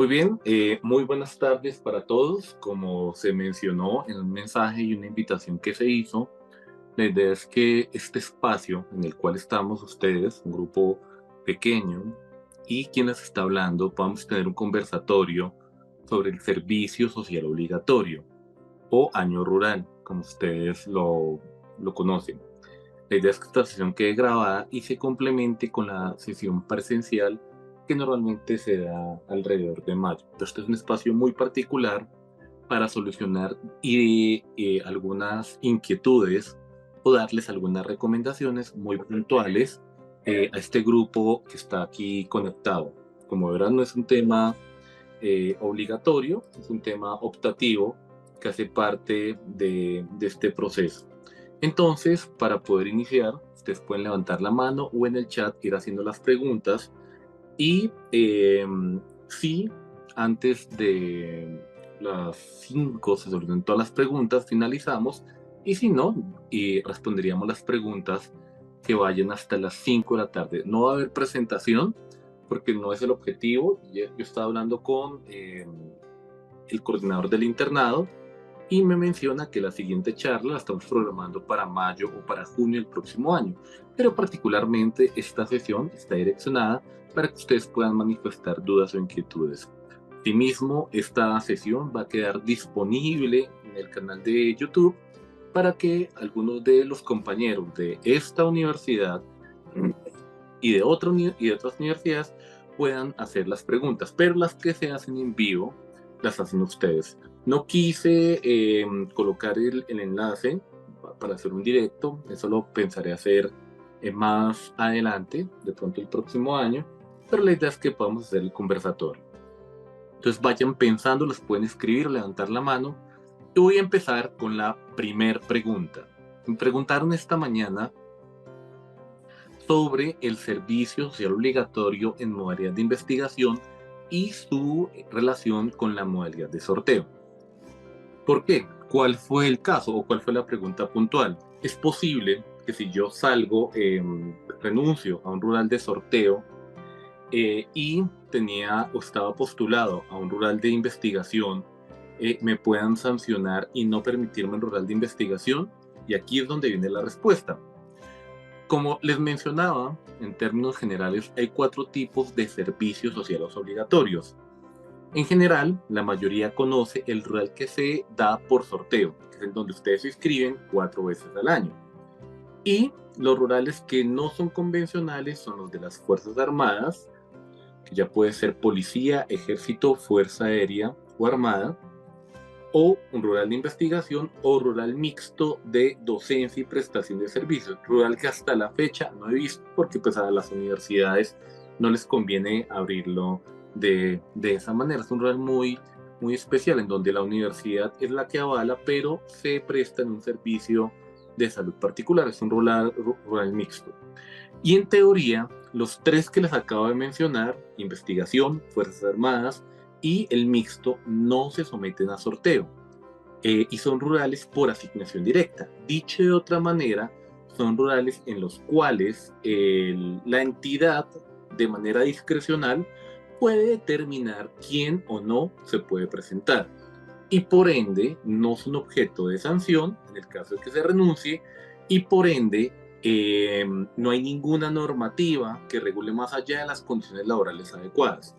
Muy bien, muy buenas tardes para todos. Como se mencionó en un mensaje y una invitación que se hizo, la idea es que este espacio en el cual estamos ustedes, un grupo pequeño, y quien les está hablando, vamos a tener un conversatorio sobre el servicio social obligatorio o año rural, como ustedes lo conocen. La idea es que esta sesión quede grabada y se complemente con la sesión presencial que normalmente se da alrededor de mayo. Entonces, este es un espacio muy particular para solucionar algunas inquietudes o darles algunas recomendaciones muy puntuales a este grupo que está aquí conectado. Como verán, no es un tema obligatorio, es un tema optativo que hace parte de este proceso. Entonces, para poder iniciar, ustedes pueden levantar la mano o en el chat ir haciendo las preguntas y si antes de las 5 se solucionan todas las preguntas, finalizamos y si no, y responderíamos las preguntas que vayan hasta las 5 de la tarde. No va a haber presentación porque no es el objetivo. Yo estaba hablando con el coordinador del internado y me menciona que la siguiente charla la estamos programando para mayo o para junio del próximo año, pero particularmente esta sesión está direccionada para que ustedes puedan manifestar dudas o inquietudes. Asimismo, esta sesión va a quedar disponible en el canal de YouTube para que algunos de los compañeros de esta universidad y de otras universidades puedan hacer las preguntas, pero las que se hacen en vivo las hacen ustedes. No quise colocar el enlace para hacer un directo, eso lo pensaré hacer más adelante, de pronto el próximo año, pero la idea es que podamos hacer el conversatorio. Entonces vayan pensando, les pueden escribir o levantar la mano. Y voy a empezar con la primer pregunta. Me preguntaron esta mañana sobre el servicio social obligatorio en modalidad de investigación y su relación con la modalidad de sorteo. ¿Por qué? ¿Cuál fue el caso o cuál fue la pregunta puntual? Es posible que si yo salgo, renuncio a un rural de sorteo y tenía o estaba postulado a un rural de investigación, me puedan sancionar y no permitirme el rural de investigación. Y aquí es donde viene la respuesta. Como les mencionaba, en términos generales hay 4 tipos de servicios sociales obligatorios. En general, la mayoría conoce el rural que se da por sorteo, que es en donde ustedes se inscriben 4 veces al año. Y los rurales que no son convencionales son los de las Fuerzas Armadas, que ya puede ser policía, ejército, fuerza aérea o armada, o un rural de investigación o rural mixto de docencia y prestación de servicios. Rural que hasta la fecha no he visto porque pues a las universidades no les conviene abrirlo de esa manera. Es un rural muy especial en donde la universidad es la que avala, pero se presta en un servicio de salud particular. Es un rural mixto. Y en teoría, los 3 que les acabo de mencionar, investigación, Fuerzas Armadas y el mixto, no se someten a sorteo y son rurales por asignación directa. Dicho de otra manera, son rurales en los cuales la entidad, de manera discrecional, puede determinar quién o no se puede presentar. Y por ende, no son objeto de sanción en el caso de que se renuncie, y por ende, no hay ninguna normativa que regule más allá de las condiciones laborales adecuadas.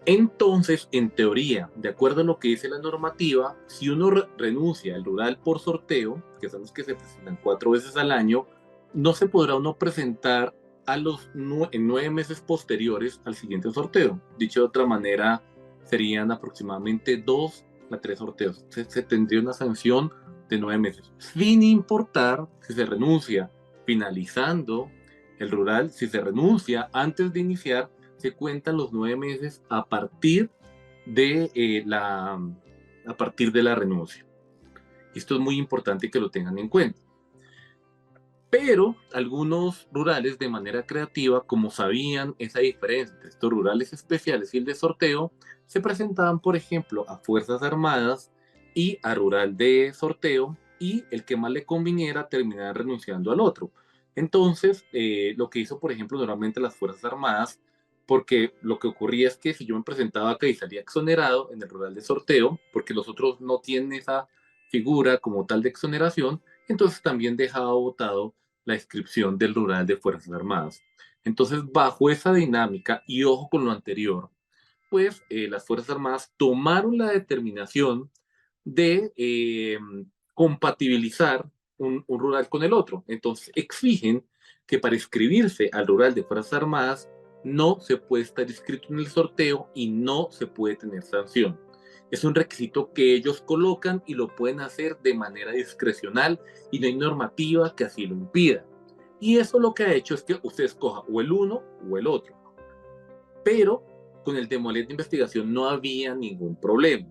Entonces, en teoría, de acuerdo a lo que dice la normativa, si uno renuncia al rural por sorteo, que son los que se presentan 4 veces al año, no se podrá uno presentar en 9 meses posteriores al siguiente sorteo. Dicho de otra manera, serían aproximadamente 2 a 3 sorteos. Se tendría una sanción de 9 meses, sin importar si se renuncia finalizando el rural, si se renuncia antes de iniciar, se cuentan los 9 meses a partir de la renuncia. Esto es muy importante que lo tengan en cuenta. Pero algunos rurales de manera creativa, como sabían esa diferencia entre estos rurales especiales y el de sorteo, se presentaban, por ejemplo, a Fuerzas Armadas y a rural de sorteo, y el que más le conviniera terminaba renunciando al otro. Entonces, lo que hizo, por ejemplo, normalmente las Fuerzas Armadas porque lo que ocurría es que si yo me presentaba acá y salía exonerado en el rural de sorteo, porque los otros no tienen esa figura como tal de exoneración, entonces también dejaba votado la inscripción del rural de Fuerzas Armadas. Entonces, bajo esa dinámica, y ojo con lo anterior, pues las Fuerzas Armadas tomaron la determinación de compatibilizar un rural con el otro. Entonces exigen que para inscribirse al rural de Fuerzas Armadas no se puede estar inscrito en el sorteo y no se puede tener sanción. Es un requisito que ellos colocan y lo pueden hacer de manera discrecional y no hay normativa que así lo impida. Y eso lo que ha hecho es que usted escoja o el uno o el otro. Pero con el demoler de investigación no había ningún problema.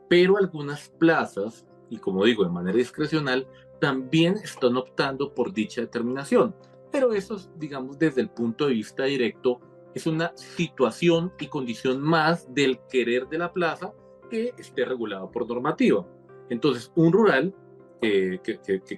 Pero algunas plazas, y como digo, de manera discrecional, también están optando por dicha determinación. Pero eso, digamos, desde el punto de vista directo, es una situación y condición más del querer de la plaza que esté regulado por normativa. Entonces, un rural, que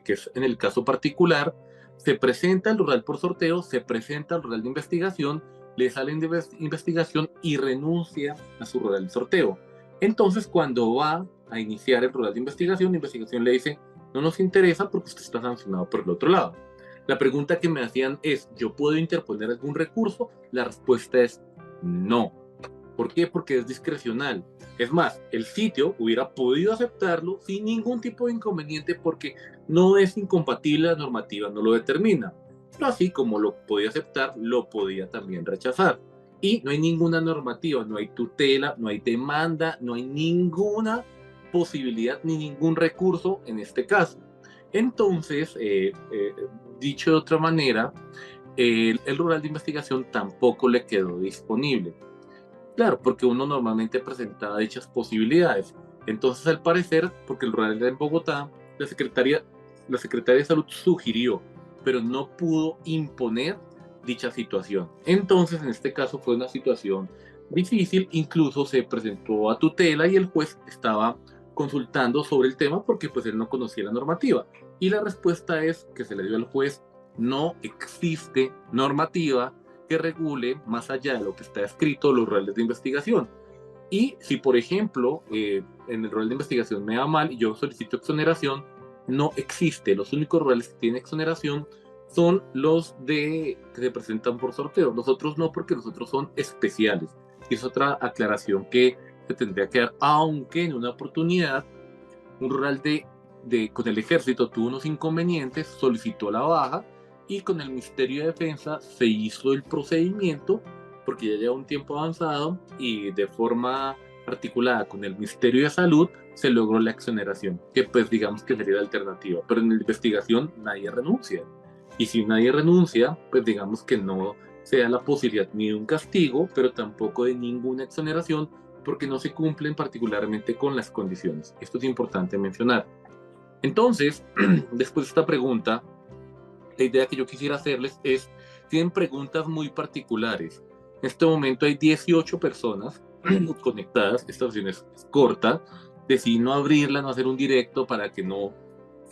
es en el caso particular, se presenta al rural por sorteo, se presenta al rural de investigación, le salen de investigación y renuncia a su rural de sorteo. Entonces, cuando va a iniciar el rural de investigación, la investigación le dice, no nos interesa porque usted está sancionado por el otro lado. La pregunta que me hacían es, ¿yo puedo interponer algún recurso? La respuesta es no. ¿Por qué? Porque es discrecional. Es más, el sitio hubiera podido aceptarlo sin ningún tipo de inconveniente porque no es incompatible, la normativa no lo determina. Pero así como lo podía aceptar, lo podía también rechazar. Y no hay ninguna normativa, no hay tutela, no hay demanda, no hay ninguna posibilidad ni ningún recurso en este caso. Entonces, dicho de otra manera, el rural de investigación tampoco le quedó disponible. Claro, porque uno normalmente presentaba dichas posibilidades. Entonces, al parecer, porque el rural era en Bogotá, la Secretaría de Salud sugirió, pero no pudo imponer dicha situación. Entonces, en este caso fue una situación difícil, incluso se presentó a tutela y el juez estaba consultando sobre el tema porque pues él no conocía la normativa. Y la respuesta es que se le dio al juez, no existe normativa que regule más allá de lo que está escrito los roles de investigación. Y si, por ejemplo, en el rol de investigación me da mal y yo solicito exoneración, no existe. Los únicos roles que tienen exoneración son los que se presentan por sorteo. Los otros no, porque los otros son especiales. Y es otra aclaración que se tendría que dar, aunque en una oportunidad un rural con el ejército tuvo unos inconvenientes, solicitó la baja y con el Ministerio de Defensa se hizo el procedimiento porque ya lleva un tiempo avanzado y de forma articulada con el Ministerio de Salud se logró la exoneración, que pues digamos que sería la alternativa, pero en la investigación nadie renuncia. Y si nadie renuncia, pues digamos que no se da la posibilidad ni de un castigo, pero tampoco de ninguna exoneración, porque no se cumplen particularmente con las condiciones. Esto es importante mencionar. Entonces, después de esta pregunta, la idea que yo quisiera hacerles es, tienen preguntas muy particulares. En este momento hay 18 personas conectadas, esta sesión es corta, decidí no abrirla, no hacer un directo para que no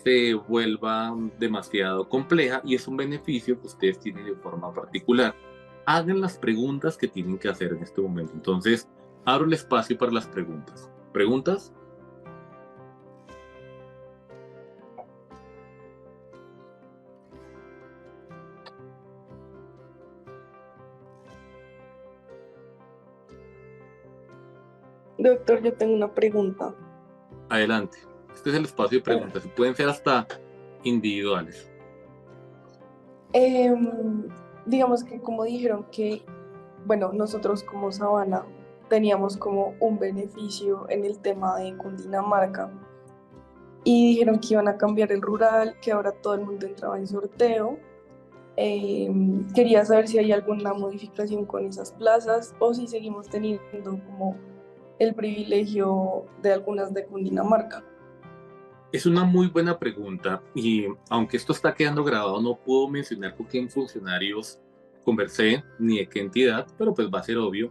se vuelva demasiado compleja y es un beneficio que ustedes tienen de forma particular. Hagan las preguntas que tienen que hacer en este momento. Entonces, abro el espacio para las preguntas. ¿Preguntas? Doctor, yo tengo una pregunta. Adelante. Este es el espacio de preguntas y pueden ser hasta individuales. Digamos que como dijeron que, bueno, nosotros como Sabana teníamos como un beneficio en el tema de Cundinamarca y dijeron que iban a cambiar el rural, que ahora todo el mundo entraba en sorteo. Quería saber si hay alguna modificación con esas plazas o si seguimos teniendo como el privilegio de algunas de Cundinamarca. Es una muy buena pregunta y aunque esto está quedando grabado, no puedo mencionar con qué funcionarios conversé ni de qué entidad, pero pues va a ser obvio.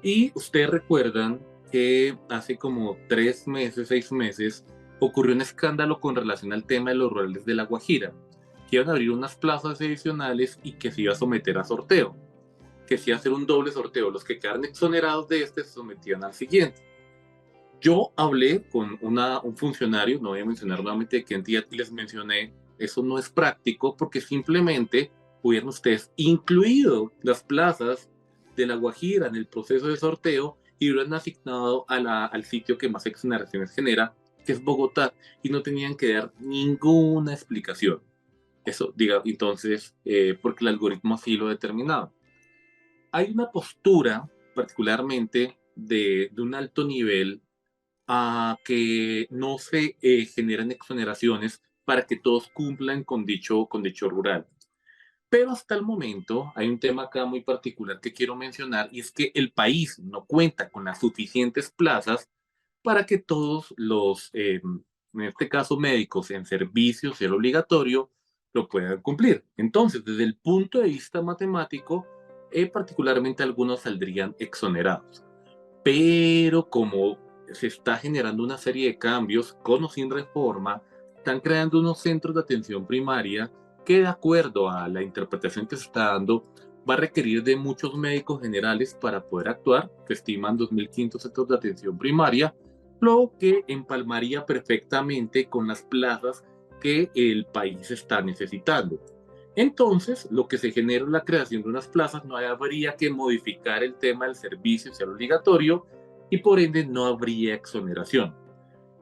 Y ustedes recuerdan que hace como 3 meses, 6 meses, ocurrió un escándalo con relación al tema de los rurales de La Guajira, que iban a abrir unas plazas adicionales y que se iba a someter a sorteo. que sí hacer un doble sorteo. Los que quedaron exonerados de este se sometían al siguiente. Yo hablé con un funcionario, no voy a mencionar nuevamente de qué entidad, y les mencioné, eso no es práctico porque simplemente hubieran ustedes incluido las plazas de La Guajira en el proceso de sorteo y hubieran asignado al sitio que más exoneraciones genera, que es Bogotá, y no tenían que dar ninguna explicación. Eso, diga, entonces, porque el algoritmo así lo determinaba. Hay una postura, particularmente de un alto nivel, a que no se generen exoneraciones para que todos cumplan con dicho rural. Pero hasta el momento hay un tema acá muy particular que quiero mencionar y es que el país no cuenta con las suficientes plazas para que todos los, en este caso médicos en servicio ser obligatorio, lo puedan cumplir. Entonces, desde el punto de vista matemático, particularmente algunos saldrían exonerados. Pero como se está generando una serie de cambios con o sin reforma, están creando unos centros de atención primaria que, de acuerdo a la interpretación que se está dando, va a requerir de muchos médicos generales para poder actuar. Se estiman 2.500 centros de atención primaria, lo que empalmaría perfectamente con las plazas que el país está necesitando. Entonces, lo que se genera es la creación de unas plazas, no habría que modificar el tema del servicio social obligatorio y por ende no habría exoneración.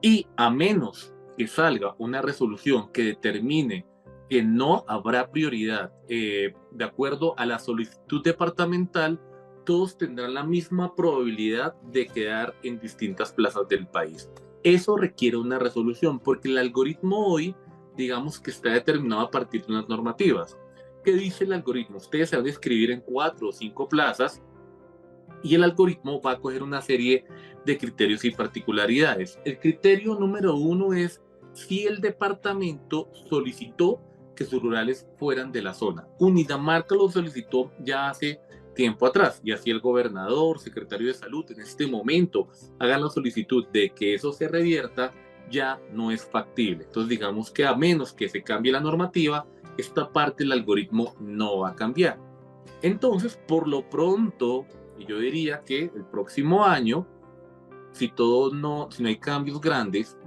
Y a menos que salga una resolución que determine que no habrá prioridad de acuerdo a la solicitud departamental, todos tendrán la misma probabilidad de quedar en distintas plazas del país. Eso requiere una resolución porque el algoritmo hoy, digamos que está determinado a partir de unas normativas. ¿Qué dice el algoritmo? Ustedes se van a inscribir en 4 o 5 plazas y el algoritmo va a coger una serie de criterios y particularidades. El criterio número 1 es si el departamento solicitó que sus rurales fueran de la zona. Cundinamarca lo solicitó ya hace tiempo atrás, y así el gobernador, secretario de salud en este momento hagan la solicitud de que eso se revierta, ya no es factible. Entonces digamos que a menos que se cambie la normativa, esta parte del algoritmo no va a cambiar. Entonces, por lo pronto, yo diría que el próximo año, si no hay cambios grandes,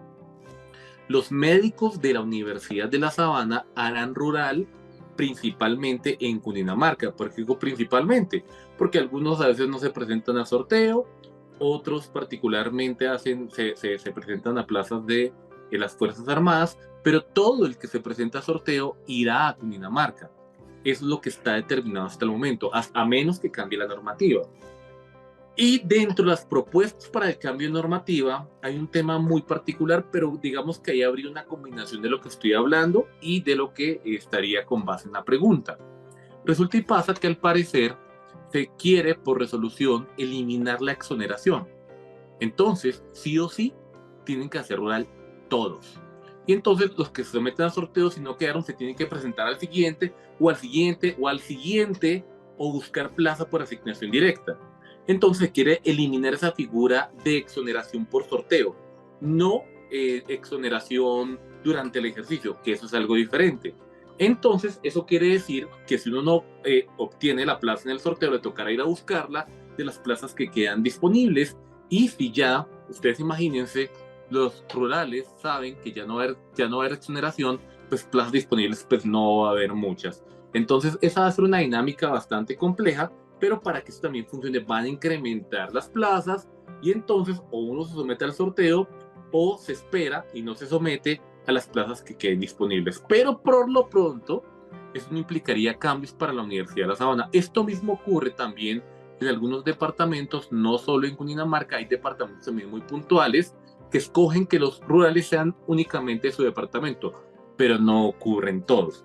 los médicos de la Universidad de La Sabana harán rural principalmente en Cundinamarca. ¿Por qué digo principalmente? Porque algunos a veces no se presentan a sorteo, otros particularmente se presentan a plazas de las Fuerzas Armadas, pero todo el que se presenta a sorteo irá a Cundinamarca. Es lo que está determinado hasta el momento, a menos que cambie la normativa. Y dentro de las propuestas para el cambio de normativa hay un tema muy particular, pero digamos que ahí habría una combinación de lo que estoy hablando y de lo que estaría con base en la pregunta. Resulta y pasa que al parecer se quiere por resolución eliminar la exoneración. Entonces, sí o sí, tienen que hacer rural todos. Y entonces los que se someten a sorteos, si no quedaron, se tienen que presentar al siguiente, o al siguiente, o al siguiente, o buscar plaza por asignación directa. Entonces quiere eliminar esa figura de exoneración por sorteo, no exoneración durante el ejercicio, que eso es algo diferente. Entonces eso quiere decir que si uno no obtiene la plaza en el sorteo, le tocará ir a buscarla de las plazas que quedan disponibles. Y si ya, ustedes imagínense, los rurales saben que ya no va a haber exoneración, pues plazas disponibles pues no va a haber muchas. Entonces esa va a ser una dinámica bastante compleja, pero para que esto también funcione van a incrementar las plazas y entonces o uno se somete al sorteo o se espera y no se somete a las plazas que queden disponibles. Pero por lo pronto, eso no implicaría cambios para la Universidad de La Sabana. Esto mismo ocurre también en algunos departamentos, no solo en Cundinamarca, hay departamentos también muy puntuales que escogen que los rurales sean únicamente su departamento, pero no ocurren todos.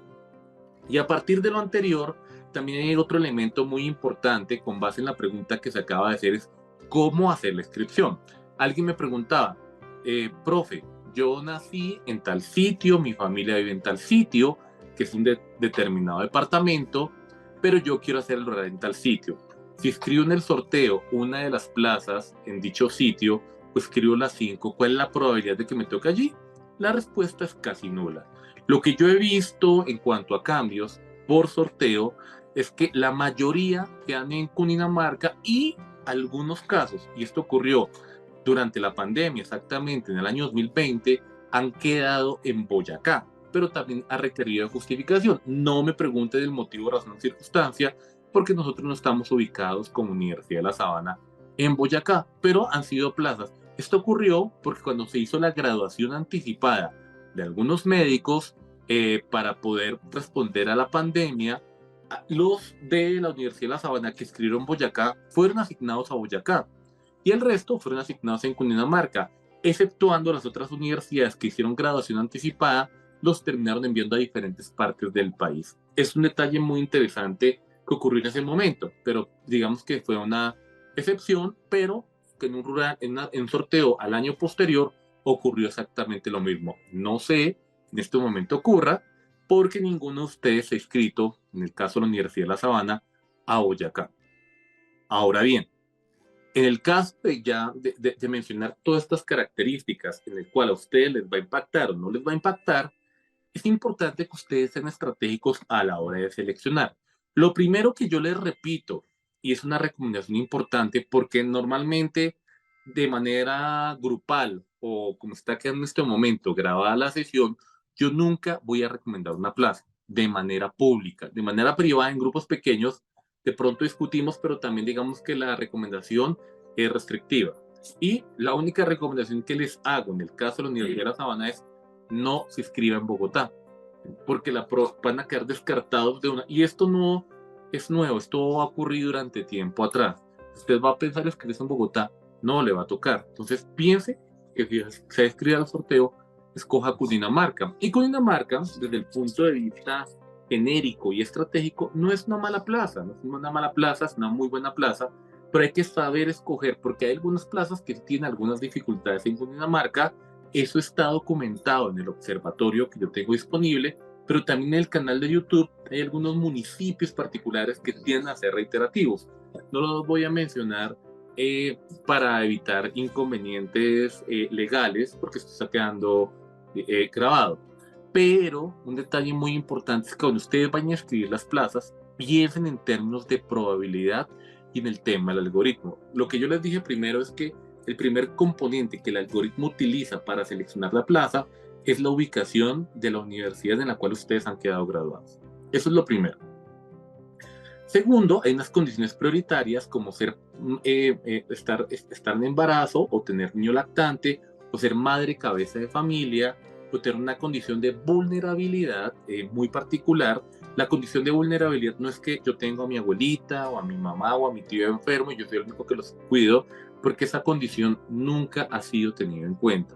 Y a partir de lo anterior, también hay otro elemento muy importante con base en la pregunta que se acaba de hacer, es cómo hacer la inscripción. Alguien me preguntaba, profe, yo nací en tal sitio, mi familia vive en tal sitio, que es un determinado departamento, pero yo quiero hacer el rural en tal sitio. Si escribo en el sorteo una de las plazas en dicho sitio, pues escribo las 5, ¿cuál es la probabilidad de que me toque allí? La respuesta es casi nula. Lo que yo he visto en cuanto a cambios por sorteo es que la mayoría quedan en Cundinamarca y algunos casos, y esto ocurrió durante la pandemia, exactamente en el año 2020, han quedado en Boyacá, pero también ha requerido de justificación. No me pregunte del motivo, razón o circunstancia, porque nosotros no estamos ubicados como Universidad de La Sabana en Boyacá, pero han sido plazas. Esto ocurrió porque cuando se hizo la graduación anticipada de algunos médicos para poder responder a la pandemia, los de la Universidad de La Sabana que escribieron Boyacá fueron asignados a Boyacá y el resto fueron asignados en Cundinamarca, exceptuando las otras universidades que hicieron graduación anticipada, los terminaron enviando a diferentes partes del país. Es un detalle muy interesante que ocurrió en ese momento, pero digamos que fue una excepción, pero que en un sorteo al año posterior ocurrió exactamente lo mismo. No sé en este momento ocurra, porque ninguno de ustedes se ha inscrito, en el caso de la Universidad de La Sabana, a Boyacá. Ahora bien, en el caso de mencionar todas estas características en el cual a ustedes les va a impactar o no les va a impactar, es importante que ustedes sean estratégicos a la hora de seleccionar. Lo primero que yo les repito, y es una recomendación importante, porque normalmente de manera grupal o como está quedando en este momento grabada la sesión, yo nunca voy a recomendar una plaza de manera pública, de manera privada en grupos pequeños. De pronto discutimos, pero también digamos que la recomendación es restrictiva. Y la única recomendación que les hago en el caso de la Universidad de La Sabana es no se inscriba en Bogotá, porque van a quedar descartados de una. Y esto no es nuevo, esto ha ocurrido durante tiempo atrás. Usted va a pensar inscribirse en Bogotá, no le va a tocar. Entonces piense que si se inscribe al sorteo, escoja Cundinamarca. Y Cundinamarca, desde el punto de vista genérico y estratégico, no es una mala plaza, no es una mala plaza, es una muy buena plaza, pero hay que saber escoger, porque hay algunas plazas que tienen algunas dificultades en Cundinamarca. Eso está documentado en el observatorio que yo tengo disponible, pero también en el canal de YouTube hay algunos municipios particulares que tienden a ser reiterativos. No los voy a mencionar para evitar inconvenientes legales, porque esto está quedando grabado. Pero un detalle muy importante es que cuando ustedes vayan a escribir las plazas, piensen en términos de probabilidad y en el tema del algoritmo. Lo que yo les dije primero es que el primer componente que el algoritmo utiliza para seleccionar la plaza es la ubicación de la universidad en la cual ustedes han quedado graduados. Eso es lo primero. Segundo, hay unas condiciones prioritarias como estar en embarazo o tener niño lactante o ser madre cabeza de familia o tener una condición de vulnerabilidad muy particular. La condición de vulnerabilidad no es que yo tengo a mi abuelita o a mi mamá o a mi tío enfermo y yo soy el único que los cuido, porque esa condición nunca ha sido tenida en cuenta.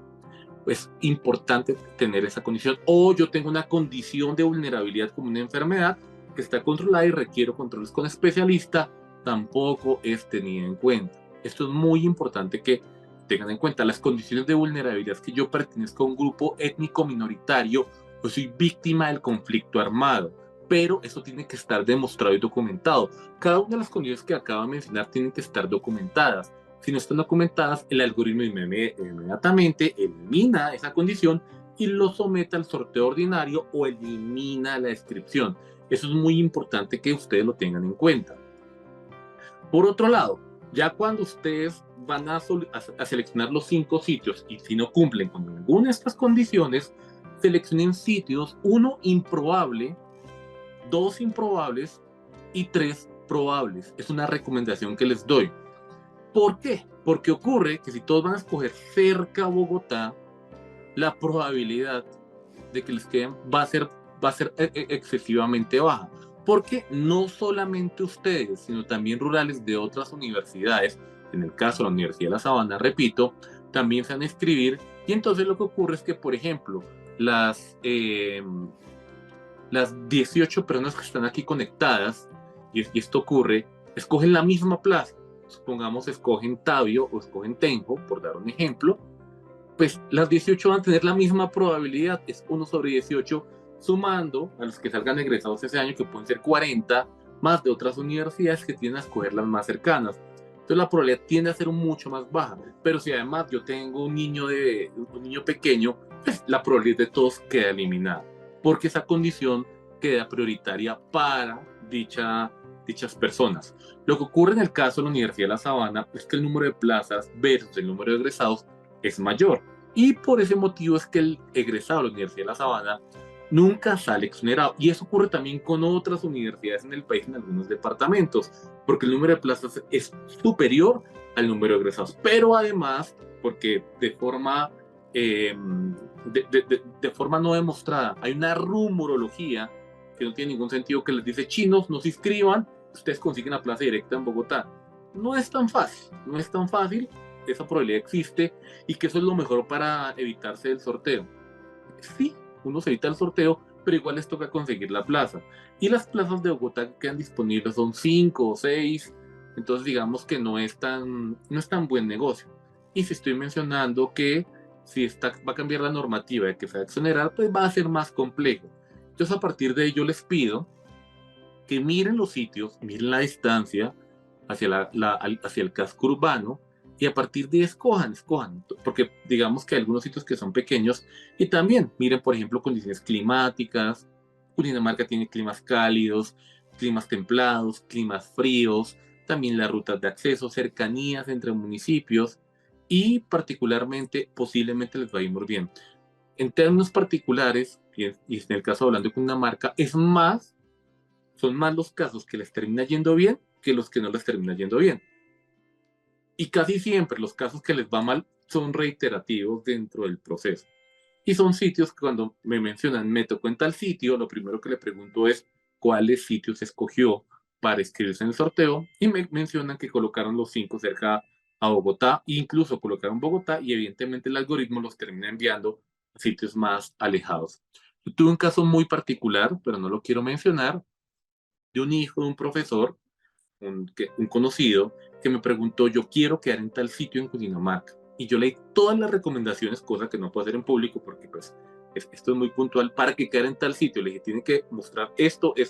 Es importante tener esa condición. O yo tengo una condición de vulnerabilidad como una enfermedad que está controlada y requiero controles con especialista, tampoco es tenida en cuenta. Esto es muy importante que tengan en cuenta. Las condiciones de vulnerabilidad, que yo pertenezco a un grupo étnico minoritario o soy víctima del conflicto armado, pero eso tiene que estar demostrado y documentado. Cada una de las condiciones que acabo de mencionar tienen que estar documentadas. Si no están documentadas, el algoritmo inmediatamente elimina esa condición y lo somete al sorteo ordinario o elimina la inscripción. Eso es muy importante que ustedes lo tengan en cuenta. Por otro lado, ya cuando ustedes van a seleccionar los 5 sitios y si no cumplen con ninguna de estas condiciones, seleccionen sitios, 1 improbable, 2 improbables y 3 probables. Es una recomendación que les doy. ¿Por qué? Porque ocurre que si todos van a escoger cerca a Bogotá, la probabilidad de que les queden va a ser excesivamente baja. Porque no solamente ustedes, sino también rurales de otras universidades, en el caso de la Universidad de La Sabana, repito, también se van a inscribir. Y entonces lo que ocurre es que, por ejemplo, las 18 personas que están aquí conectadas, y esto ocurre, escogen la misma plaza. Supongamos escogen Tabio o escogen Tenjo, por dar un ejemplo, pues las 18 van a tener la misma probabilidad, es 1 sobre 18, sumando a los que salgan egresados ese año, que pueden ser 40, más de otras universidades que tienden a escoger las más cercanas. Entonces la probabilidad tiende a ser mucho más baja. Pero si además yo tengo un niño pequeño, pues la probabilidad de todos queda eliminada, porque esa condición queda prioritaria para dichas personas. Lo que ocurre en el caso de la Universidad de La Sabana es que el número de plazas versus el número de egresados es mayor. Y por ese motivo es que el egresado de la Universidad de La Sabana nunca sale exonerado. Y eso ocurre también con otras universidades en el país, en algunos departamentos, porque el número de plazas es superior al número de egresados. Pero además, porque de forma no demostrada, hay una rumorología que no tiene ningún sentido, que les dice: chinos, no se inscriban, ustedes consiguen la plaza directa en Bogotá. No es tan fácil, esa probabilidad existe, y que eso es lo mejor para evitarse el sorteo. Sí, uno se evita el sorteo, pero igual les toca conseguir la plaza. Y las plazas de Bogotá que quedan disponibles son 5 o 6, entonces digamos que no es tan buen negocio. Y si estoy mencionando que si va a cambiar la normativa de que se va a exonerar, pues va a ser más complejo. Entonces, a partir de ello les pido que miren los sitios, miren la distancia hacia el casco urbano, y a partir de ahí escojan, porque digamos que hay algunos sitios que son pequeños, y también miren, por ejemplo, condiciones climáticas. Cundinamarca tiene climas cálidos, climas templados, climas fríos, también las rutas de acceso, cercanías entre municipios, y particularmente, posiblemente les va a ir muy bien. En términos particulares, y en el caso hablando de Cundinamarca, son más los casos que les termina yendo bien que los que no les termina yendo bien. Y casi siempre los casos que les va mal son reiterativos dentro del proceso. Y son sitios que cuando me mencionan, me tocó en tal sitio, lo primero que le pregunto es cuáles sitios escogió para inscribirse en el sorteo, y me mencionan que colocaron los 5 cerca a Bogotá, e incluso colocaron Bogotá, y evidentemente el algoritmo los termina enviando a sitios más alejados. Yo tuve un caso muy particular, pero no lo quiero mencionar, de un hijo de un profesor, un conocido, que me preguntó: yo quiero quedar en tal sitio en Cundinamarca. Y yo leí todas las recomendaciones, cosa que no puedo hacer en público porque pues esto es muy puntual. Para que quedara en tal sitio, le dije: tiene que mostrar esto y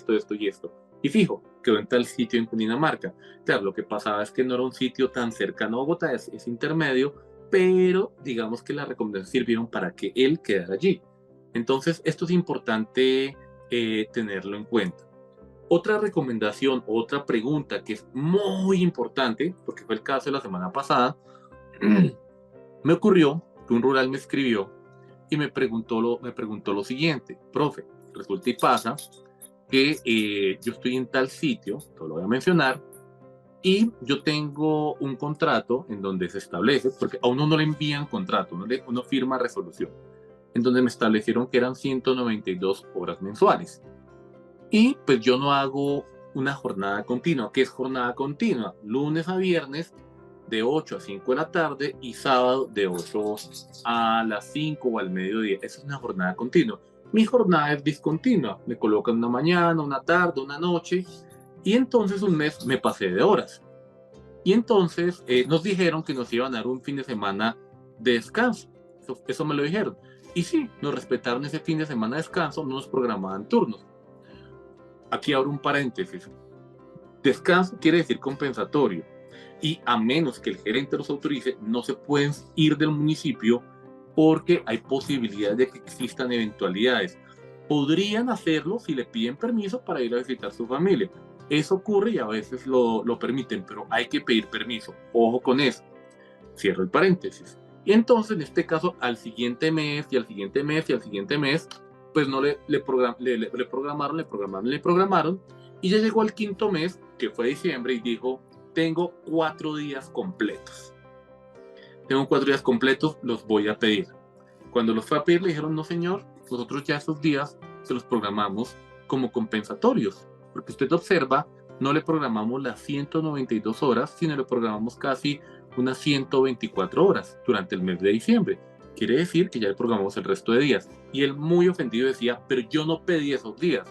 esto. Y fijo, quedó en tal sitio en Cundinamarca. Claro, lo que pasaba es que no era un sitio tan cercano a Bogotá, es intermedio, pero digamos que las recomendaciones sirvieron para que él quedara allí. Entonces, esto es importante tenerlo en cuenta. Otra recomendación, otra pregunta que es muy importante, porque fue el caso de la semana pasada, me ocurrió que un rural me escribió y me preguntó lo siguiente: profe, resulta y pasa que yo estoy en tal sitio, te lo voy a mencionar, y yo tengo un contrato en donde se establece, porque a uno no le envían contrato, uno firma resolución, en donde me establecieron que eran 192 horas mensuales. Y pues yo no hago una jornada continua. ¿Qué es jornada continua? Lunes a viernes de 8 a 5 de la tarde y sábado de 8 a las 5 o al mediodía. Esa es una jornada continua. Mi jornada es discontinua. Me colocan una mañana, una tarde, una noche, y entonces un mes me pasé de horas. Y entonces nos dijeron que nos iban a dar un fin de semana de descanso. Eso me lo dijeron. Y sí, nos respetaron ese fin de semana de descanso, no nos programaban turnos. Aquí abro un paréntesis. Descanso quiere decir compensatorio, y a menos que el gerente los autorice, no se pueden ir del municipio porque hay posibilidades de que existan eventualidades. Podrían hacerlo si le piden permiso para ir a visitar a su familia. Eso ocurre y a veces lo permiten, pero hay que pedir permiso. Ojo con eso. Cierro el paréntesis. Y entonces, en este caso, al siguiente mes y al siguiente mes y al siguiente mes, pues no le programaron, y ya llegó al quinto mes, que fue diciembre, y dijo: tengo 4 días completos. Los voy a pedir. Cuando los fue a pedir, le dijeron: no, señor, nosotros ya esos días se los programamos como compensatorios, porque usted observa, no le programamos las 192 horas, sino le programamos casi unas 124 horas durante el mes de diciembre. Quiere decir que ya le programamos el resto de días. Y él, muy ofendido, decía: pero yo no pedí esos días.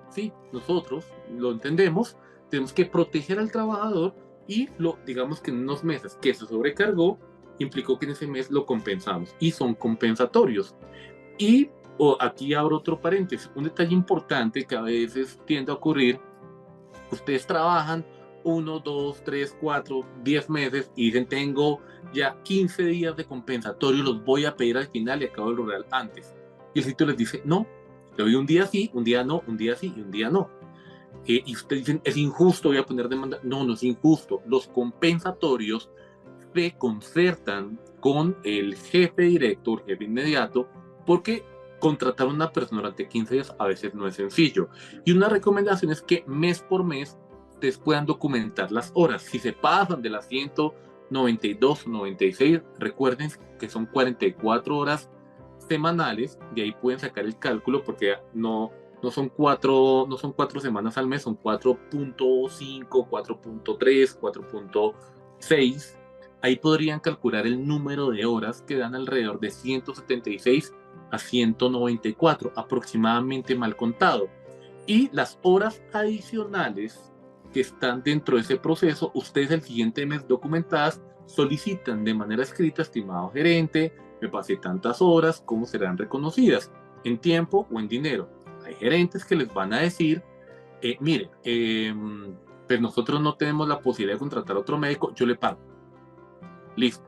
Sí, nosotros lo entendemos, tenemos que proteger al trabajador, y digamos que en unos meses que se sobrecargó, implicó que en ese mes lo compensamos, y son compensatorios. Y aquí abro otro paréntesis, un detalle importante que a veces tiende a ocurrir: ustedes trabajan 1, 2, 3, 4, 10 meses y dicen: tengo ya 15 días de compensatorio, los voy a pedir al final y acabo el rural antes. Y el sitio les dice: no, le doy un día sí, un día no, un día sí y un día no. y ustedes dicen, es injusto, voy a poner demanda. No, no es injusto. Los compensatorios se concertan con el jefe directo, el jefe inmediato, porque contratar a una persona durante 15 días a veces no es sencillo. Y una recomendación es que mes por mes ustedes puedan documentar las horas. Si se pasan de las 192 o 96, recuerden que son 44 horas semanales, de ahí pueden sacar el cálculo porque no son 4 semanas al mes, son 4.5, 4.3, 4.6. Ahí podrían calcular el número de horas que dan alrededor de 176 a 194, aproximadamente mal contado. Y las horas adicionales que están dentro de ese proceso, ustedes el siguiente mes documentadas solicitan de manera escrita, estimado gerente, me pasé tantas horas, ¿cómo serán reconocidas? ¿En tiempo o en dinero? Hay gerentes que les van a decir, mire, pues nosotros no tenemos la posibilidad de contratar a otro médico, yo le pago. Listo.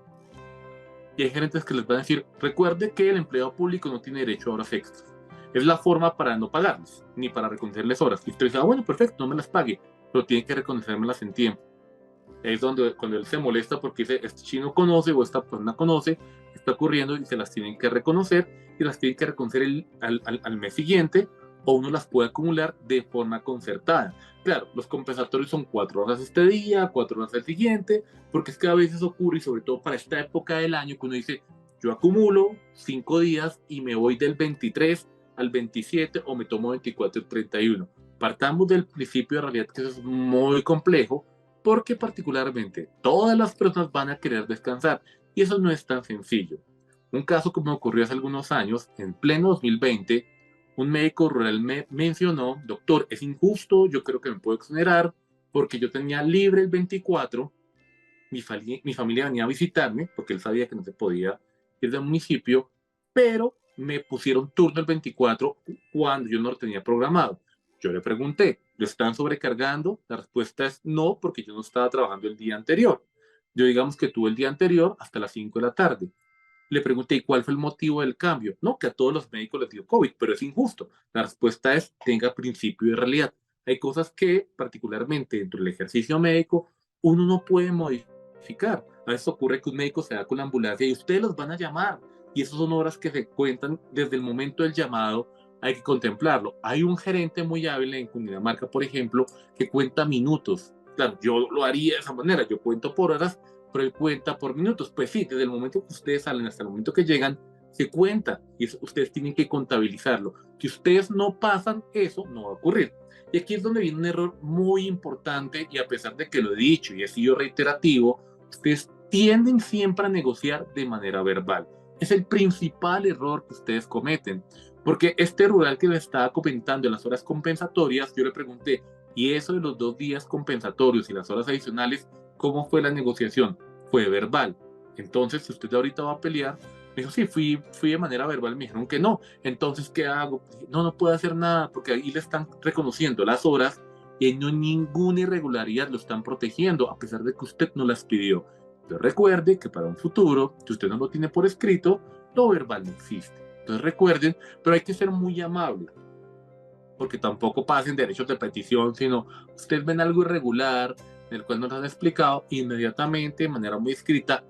Y hay gerentes que les van a decir, recuerde que el empleado público no tiene derecho a horas extras. Es la forma para no pagarles, ni para reconocerles horas. Y usted dice, bueno, perfecto, no me las pague, pero tiene que reconocérmelas en tiempo. Es donde cuando él se molesta porque dice, este chino conoce o esta persona conoce, está ocurriendo y se las tienen que reconocer y las tienen que reconocer al mes siguiente, o uno las puede acumular de forma concertada. Claro, los compensatorios son 4 horas este día, 4 horas el siguiente, porque es que a veces ocurre, y sobre todo para esta época del año, que uno dice, yo acumulo 5 días y me voy del 23 al 27 o me tomo 24 y 31. Partamos del principio de realidad que eso es muy complejo, porque particularmente todas las personas van a querer descansar y eso no es tan sencillo. Un caso que me ocurrió hace algunos años, en pleno 2020, un médico rural me mencionó, doctor, es injusto, yo creo que me puedo exonerar porque yo tenía libre el 24, mi familia venía a visitarme porque él sabía que no se podía ir del municipio, pero me pusieron turno el 24 cuando yo no lo tenía programado. Yo le pregunté, ¿lo están sobrecargando? La respuesta es no, porque yo no estaba trabajando el día anterior. Yo digamos que tuve el día anterior hasta las 5 de la tarde. Le pregunté, ¿y cuál fue el motivo del cambio? No, que a todos los médicos les dio COVID, pero es injusto. La respuesta es, tenga principio de realidad. Hay cosas que, particularmente dentro del ejercicio médico, uno no puede modificar. A veces ocurre que un médico se da con la ambulancia y ustedes los van a llamar. Y esas son horas que se cuentan desde el momento del llamado, hay que contemplarlo. Hay un gerente muy hábil en Cundinamarca, por ejemplo, que cuenta minutos. Claro, yo lo haría de esa manera, yo cuento por horas, pero él cuenta por minutos. Pues sí, desde el momento que ustedes salen hasta el momento que llegan, se cuenta y eso, ustedes tienen que contabilizarlo. Si ustedes no pasan, eso no va a ocurrir. Y aquí es donde viene un error muy importante y a pesar de que lo he dicho y he sido reiterativo, ustedes tienden siempre a negociar de manera verbal. Es el principal error que ustedes cometen. Porque este rural que le estaba comentando en las horas compensatorias, yo le pregunté, ¿y eso de los 2 días compensatorios y las horas adicionales, cómo fue la negociación? Fue verbal. Entonces, si usted ahorita va a pelear, me dijo, sí, fui de manera verbal, me dijeron que no. Entonces, ¿qué hago? No, no puedo hacer nada, porque ahí le están reconociendo las horas y no hay ninguna irregularidad, lo están protegiendo, a pesar de que usted no las pidió. Pero recuerde que para un futuro, si usted no lo tiene por escrito, lo verbal no existe. Entonces recuerden, pero hay que ser muy amable, porque tampoco pasen derechos de petición, sino ustedes ven algo irregular, en el cual nos han explicado, inmediatamente, de manera muy escrita,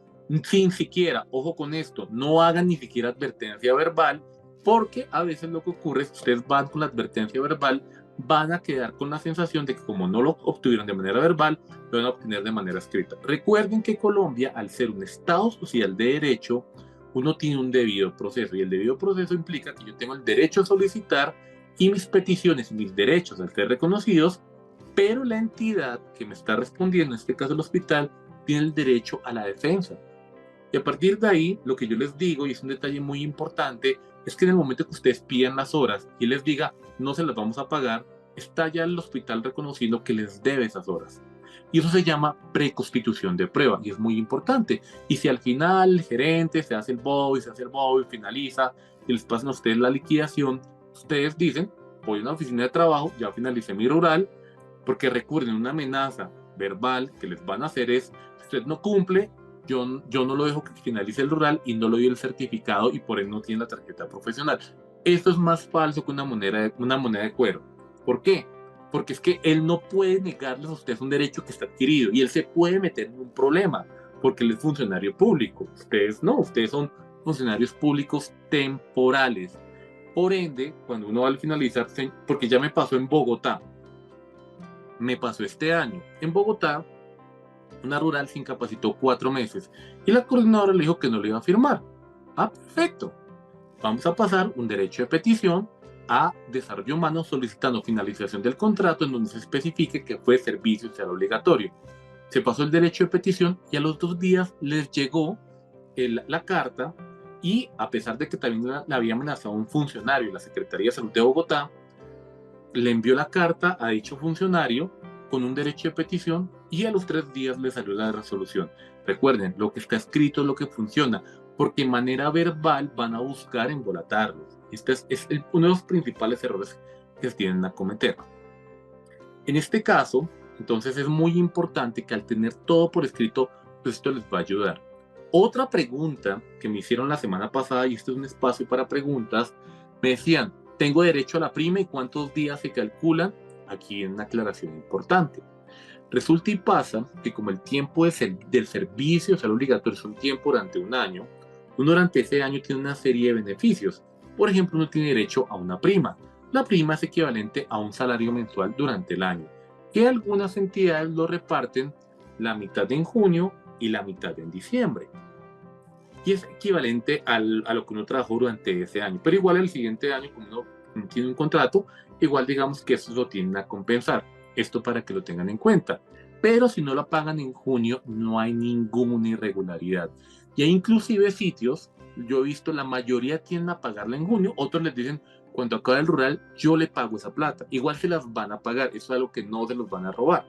sin siquiera, ojo con esto, no hagan ni siquiera advertencia verbal, porque a veces lo que ocurre es que ustedes van con la advertencia verbal, van a quedar con la sensación de que como no lo obtuvieron de manera verbal, lo van a obtener de manera escrita. Recuerden que Colombia, al ser un Estado social de derecho, uno tiene un debido proceso y el debido proceso implica que yo tengo el derecho a solicitar y mis peticiones y mis derechos al ser reconocidos, pero la entidad que me está respondiendo, en este caso el hospital, tiene el derecho a la defensa. Y a partir de ahí, lo que yo les digo, y es un detalle muy importante, es que en el momento que ustedes pidan las horas y les diga, no se las vamos a pagar, está ya el hospital reconociendo que les debe esas horas. Y eso se llama preconstitución de prueba y es muy importante. Y si al final el gerente se hace el bobo finaliza y les pasan a ustedes la liquidación, ustedes dicen, voy a una oficina de trabajo, ya finalicé mi rural, porque recuerden, una amenaza verbal que les van a hacer es, si usted no cumple, yo no lo dejo que finalice el rural y no le doy el certificado y por él no tiene la tarjeta profesional. Esto es más falso que una moneda de cuero. ¿Por qué? porque es que él no puede negarles a ustedes un derecho que está adquirido y él se puede meter en un problema porque él es funcionario público. Ustedes no, ustedes son funcionarios públicos temporales. Por ende, cuando uno va a finalizar, porque ya me pasó en Bogotá, me pasó este año. En Bogotá, una rural se incapacitó 4 meses y la coordinadora le dijo que no le iba a firmar. Ah, perfecto. Vamos a pasar un derecho de petición a Desarrollo Humano solicitando finalización del contrato en donde se especifique que fue servicio social obligatorio. Se pasó el derecho de petición y a los 2 días les llegó la carta y a pesar de que también la había amenazado un funcionario de la Secretaría de Salud de Bogotá, le envió la carta a dicho funcionario con un derecho de petición y a los 3 días le salió la resolución. Recuerden, lo que está escrito es lo que funciona, porque de manera verbal van a buscar embolatarlos. Este es uno de los principales errores que se tienden a cometer. En este caso, entonces es muy importante que al tener todo por escrito, pues esto les va a ayudar. Otra pregunta que me hicieron la semana pasada, y este es un espacio para preguntas, me decían, ¿tengo derecho a la prima y cuántos días se calculan? Aquí hay una aclaración importante. Resulta y pasa que como el tiempo del servicio social obligatorio es un tiempo durante un año, uno durante ese año tiene una serie de beneficios. Por ejemplo, uno tiene derecho a una prima. La prima es equivalente a un salario mensual durante el año, que algunas entidades lo reparten la mitad en junio y la mitad en diciembre. Y es equivalente a lo que uno trabajó durante ese año. Pero igual el siguiente año, como uno tiene un contrato, igual digamos que eso lo tienen a compensar. Esto para que lo tengan en cuenta. Pero si no lo pagan en junio, no hay ninguna irregularidad. Y hay inclusive sitios, yo he visto la mayoría tienden a pagarla en junio, otros les dicen, cuando acabe el rural, yo le pago esa plata. Igual se las van a pagar, eso es algo que no se los van a robar.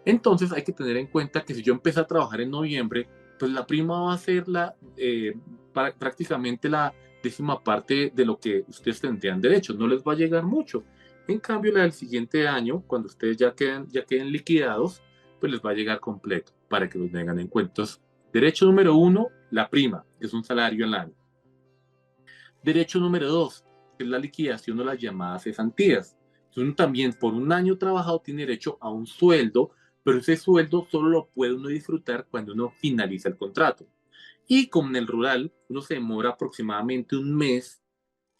Entonces hay que tener en cuenta que si yo empecé a trabajar en noviembre, pues la prima va a ser prácticamente la 10ª parte de lo que ustedes tendrían derecho, no les va a llegar mucho. En cambio, la del siguiente año, cuando ustedes ya queden liquidados, pues les va a llegar completo para que lo tengan en cuenta. Entonces, derecho número 1, la prima, que es un salario al año. Derecho número 2, que es la liquidación o las llamadas cesantías. Entonces, uno también por un año trabajado tiene derecho a un sueldo, pero ese sueldo solo lo puede uno disfrutar cuando uno finaliza el contrato. Y como en el rural, uno se demora aproximadamente un mes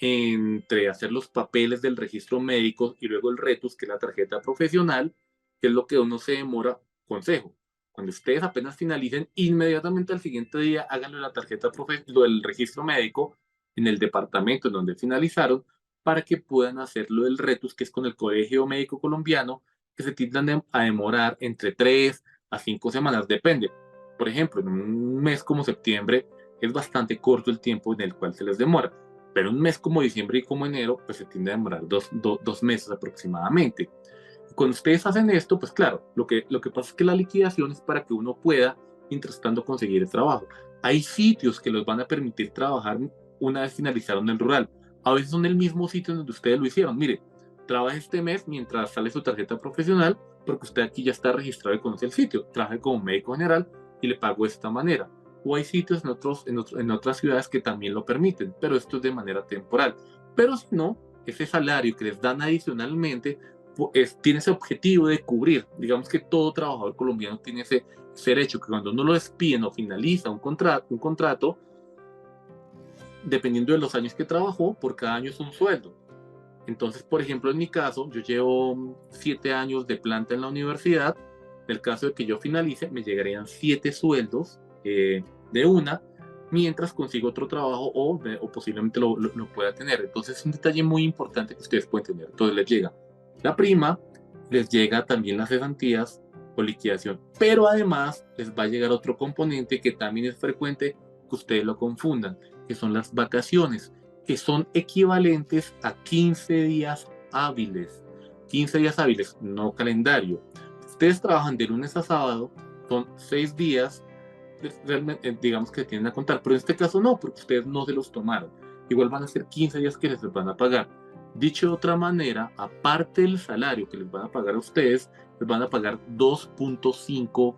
entre hacer los papeles del registro médico y luego el RETUS, que es la tarjeta profesional, que es lo que uno se demora. Consejo, cuando ustedes apenas finalicen, inmediatamente al siguiente día háganlo la tarjeta lo del registro médico en el departamento en donde finalizaron para que puedan hacerlo del RETUS, que es con el Colegio Médico Colombiano, que se tienden a demorar entre 3 a 5 semanas, depende. Por ejemplo, en un mes como septiembre es bastante corto el tiempo en el cual se les demora, pero un mes como diciembre y como enero, pues se tiende a demorar 2 meses aproximadamente. Cuando ustedes hacen esto, pues claro, lo que pasa es que la liquidación es para que uno pueda, mientras tanto, conseguir el trabajo. Hay sitios que los van a permitir trabajar una vez finalizaron el rural. A veces son el mismo sitio donde ustedes lo hicieron. Mire, trabaje este mes mientras sale su tarjeta profesional, porque usted aquí ya está registrado y conoce el sitio. Trabaje como médico general y le pago de esta manera. O hay sitios en otras ciudades que también lo permiten, pero esto es de manera temporal. Pero si no, ese salario que les dan adicionalmente tiene ese objetivo de cubrir. Digamos que todo trabajador colombiano tiene ese derecho, que cuando uno lo despiden o finaliza un contrato, dependiendo de los años que trabajó, por cada año es un sueldo. Entonces, por ejemplo, en mi caso, yo llevo 7 años de planta en la universidad. En el caso de que yo finalice, me llegarían 7 sueldos de una, mientras consigo otro trabajo o posiblemente lo pueda tener. Entonces, es un detalle muy importante que ustedes pueden tener. Entonces, les llega la prima, les llega también las cesantías o liquidación, pero además les va a llegar otro componente que también es frecuente que ustedes lo confundan, que son las vacaciones, que son equivalentes a 15 días hábiles. 15 días hábiles, no calendario. Ustedes trabajan de lunes a sábado, son 6 días, realmente, digamos que tienen a contar, pero en este caso no, porque ustedes no se los tomaron. Igual van a ser 15 días que les van a pagar. Dicho de otra manera, aparte del salario que les van a pagar a ustedes, les van a pagar 2.5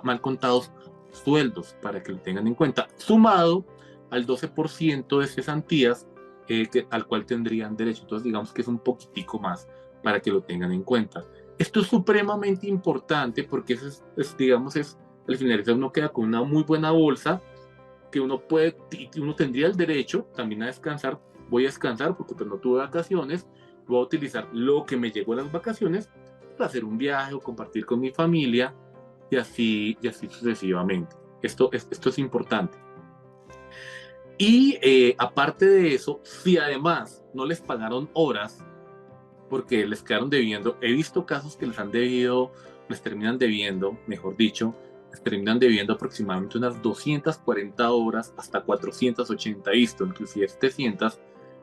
mal contados sueldos para que lo tengan en cuenta, sumado al 12% de cesantías al cual tendrían derecho. Entonces digamos que es un poquitico más. para que lo tengan en cuenta. Esto es supremamente importante porque digamos, al finalizar uno queda con una muy buena bolsa que uno tendría el derecho también a descansar. Voy a descansar porque pues, no tuve vacaciones, voy a utilizar lo que me llegó a las vacaciones para hacer un viaje o compartir con mi familia y así sucesivamente. Esto es importante. Y aparte de eso, si además no les pagaron horas, porque les quedaron debiendo, he visto casos que les terminan debiendo, mejor dicho, les terminan debiendo aproximadamente unas 240 horas hasta 480, visto, inclusive 700,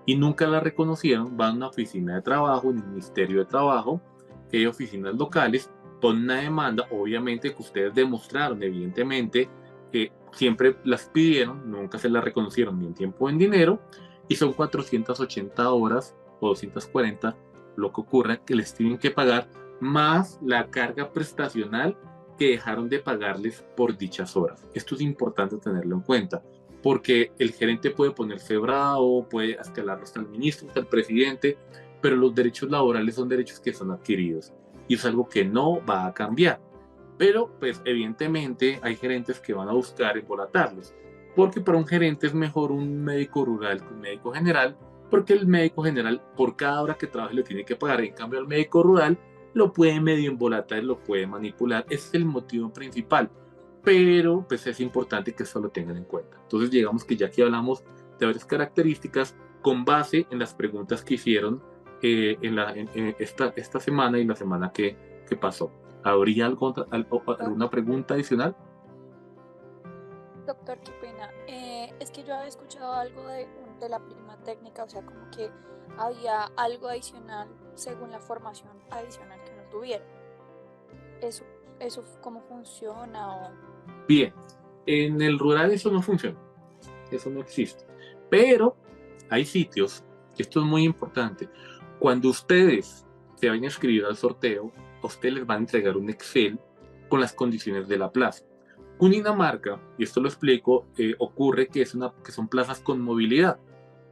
y nunca las reconocieron, van a una oficina de trabajo, en el Ministerio de Trabajo, que hay oficinas locales, ponen una demanda, obviamente que ustedes demostraron, evidentemente, que siempre las pidieron, nunca se las reconocieron ni en tiempo ni en dinero, y son 480 horas o 240, lo que ocurre es que les tienen que pagar más la carga prestacional que dejaron de pagarles por dichas horas. Esto es importante tenerlo en cuenta, porque el gerente puede ponerse bravo, puede escalarlo hasta el ministro, hasta el presidente, pero los derechos laborales son derechos que son adquiridos y es algo que no va a cambiar. Pero, pues, evidentemente hay gerentes que van a buscar embolatarlos, porque para un gerente es mejor un médico rural que un médico general, porque el médico general por cada hora que trabaje le tiene que pagar, en cambio el médico rural lo puede medio embolatar, lo puede manipular, ese es el motivo principal, pero pues es importante que eso lo tengan en cuenta. Entonces llegamos que ya aquí hablamos de varias características con base en las preguntas que hicieron en esta semana y la semana que pasó. ¿Habría alguna pregunta adicional? Doctor, qué pena. Es que yo había escuchado algo de la prima técnica, o sea, como que había algo adicional según la formación adicional que uno tuviera. ¿Eso cómo funciona? Bien, en el rural eso no funciona, eso no existe. Pero hay sitios, esto es muy importante, cuando ustedes se vayan a inscribir al sorteo, a ustedes les van a entregar un Excel con las condiciones de la plaza. Cundinamarca, y esto lo explico, ocurre que son plazas con movilidad.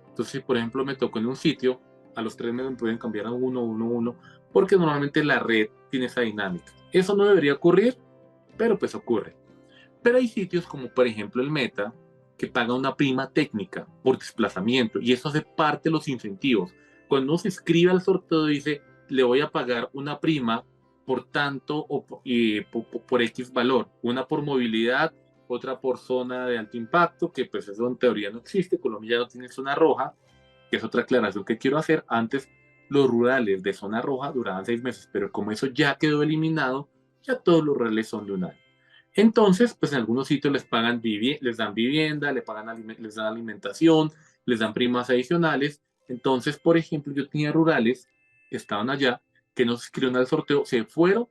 Entonces, si por ejemplo me tocó en un sitio, a los 3 meses me pueden cambiar a 1, porque normalmente la red tiene esa dinámica. Eso no debería ocurrir, pero pues ocurre. Pero hay sitios como por ejemplo el Meta, que paga una prima técnica por desplazamiento, y eso hace parte de los incentivos. Cuando uno se inscribe al sorteo dice, le voy a pagar una prima por tanto por X valor, una por movilidad, otra por zona de alto impacto, que pues eso en teoría no existe, Colombia ya no tiene zona roja, que es otra aclaración que quiero hacer. Antes los rurales de zona roja duraban 6 meses, pero como eso ya quedó eliminado, ya todos los rurales son de un año. Entonces, pues en algunos sitios les dan vivienda, les dan alimentación, les dan primas adicionales. Entonces, por ejemplo, yo tenía rurales que estaban allá, que no se inscribieron al sorteo, se fueron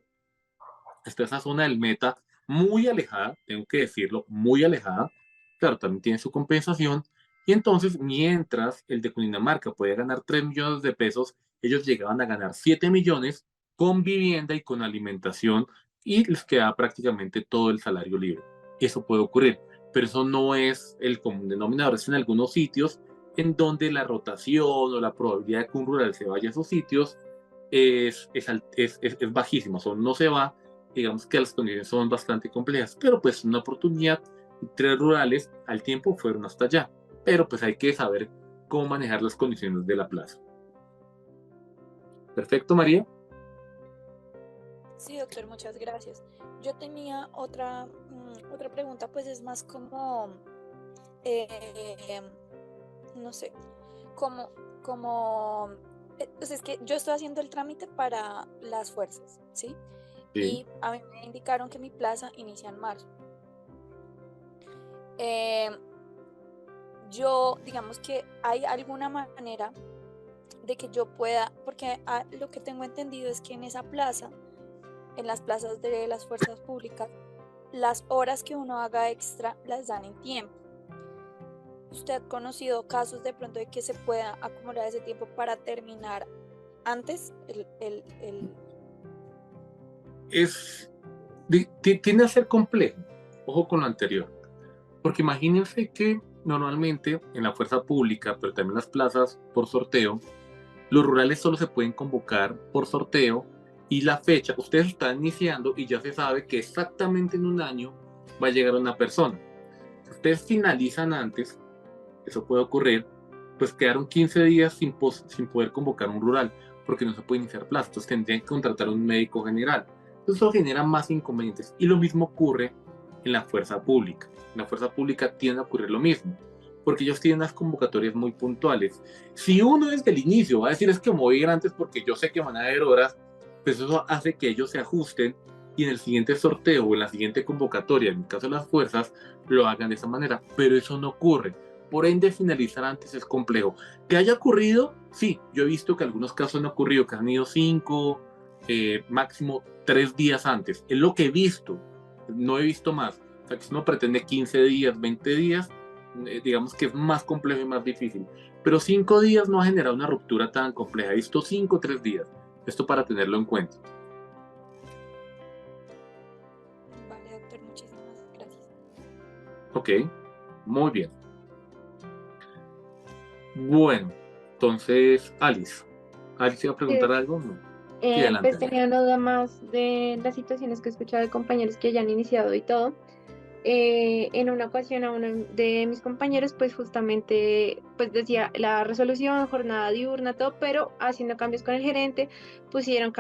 hasta esa zona del Meta, muy alejada, tengo que decirlo, muy alejada. Claro, también tiene su compensación. Y entonces, mientras el de Cundinamarca podía ganar 3 millones de pesos, ellos llegaban a ganar 7 millones con vivienda y con alimentación, y les queda prácticamente todo el salario libre. Eso puede ocurrir, pero eso no es el común denominador. Es en algunos sitios en donde la rotación o la probabilidad de que un rural se vaya a esos sitios es bajísima. O sea, no se va, digamos que las condiciones son bastante complejas, pero pues una oportunidad. 3 rurales al tiempo fueron hasta allá, pero pues hay que saber cómo manejar las condiciones de la plaza. Perfecto, María. Sí, doctor, muchas gracias. Yo tenía otra pregunta, pues es más como, no sé, pues es que yo estoy haciendo el trámite para las fuerzas, ¿sí? Sí. Y a mí me indicaron que mi plaza inicia en marzo. Yo, digamos que hay alguna manera de que yo pueda, porque lo que tengo entendido es que en esa plaza, en las plazas de las fuerzas públicas, las horas que uno haga extra las dan en tiempo. ¿Usted ha conocido casos de pronto de que se pueda acumular ese tiempo para terminar antes Tiende a ser complejo, ojo con lo anterior, porque imagínense que normalmente en la fuerza pública, pero también en las plazas por sorteo, Los rurales solo se pueden convocar por sorteo y la fecha, ustedes están iniciando y ya se sabe que exactamente en un año va a llegar una persona. Si ustedes finalizan antes, eso puede ocurrir, pues quedaron 15 días sin poder convocar un rural, porque no se puede iniciar plazos, entonces tendrían que contratar un médico general. Entonces eso genera más inconvenientes. Y lo mismo ocurre en la fuerza pública. En la fuerza pública tiende a ocurrir lo mismo, porque ellos tienen unas convocatorias muy puntuales. Si uno desde el inicio va a decir es que me voy a ir antes porque yo sé que van a haber horas, pues eso hace que ellos se ajusten y en el siguiente sorteo o en la siguiente convocatoria, en el caso de las fuerzas, lo hagan de esa manera. Pero eso no ocurre. Por ende, finalizar antes es complejo. ¿Que haya ocurrido? Sí, yo he visto que algunos casos han ocurrido, que han ido 5, máximo 3 días antes. Es lo que he visto, no he visto más. O sea, que si uno pretende 15 días, 20 días, digamos que es más complejo y más difícil. Pero 5 días no ha generado una ruptura tan compleja. He visto 5 o 3 días. Esto para tenerlo en cuenta. Vale, doctor, muchísimas gracias. Ok, muy bien. Bueno, entonces, Alice iba a preguntar algo, ¿no? Sí, adelante. Pues tenía una duda más de las situaciones que he escuchado de compañeros que ya han iniciado y todo. En una ocasión a uno de mis compañeros, pues justamente, pues decía la resolución, jornada diurna, todo, pero haciendo cambios con el gerente, pusieron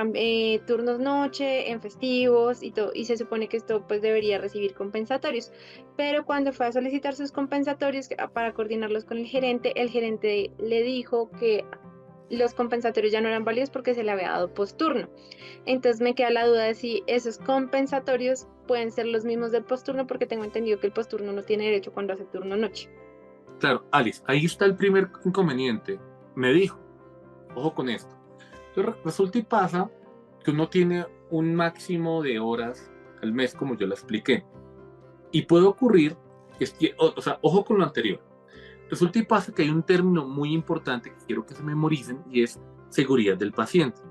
turnos noche, en festivos y todo, y se supone que esto pues debería recibir compensatorios, pero cuando fue a solicitar sus compensatorios para coordinarlos con el gerente le dijo que los compensatorios ya no eran válidos porque se le había dado posturno. Entonces me queda la duda de si esos compensatorios pueden ser los mismos del posturno, porque tengo entendido que el posturno no tiene derecho cuando hace turno noche. Claro, Alice, ahí está el primer inconveniente. Me dijo, ojo con esto. Entonces, resulta y pasa que uno tiene un máximo de horas al mes, como yo lo expliqué. Y puede ocurrir, o sea, ojo con lo anterior. Resulta y pasa que hay un término muy importante que quiero que se memoricen y es seguridad del paciente.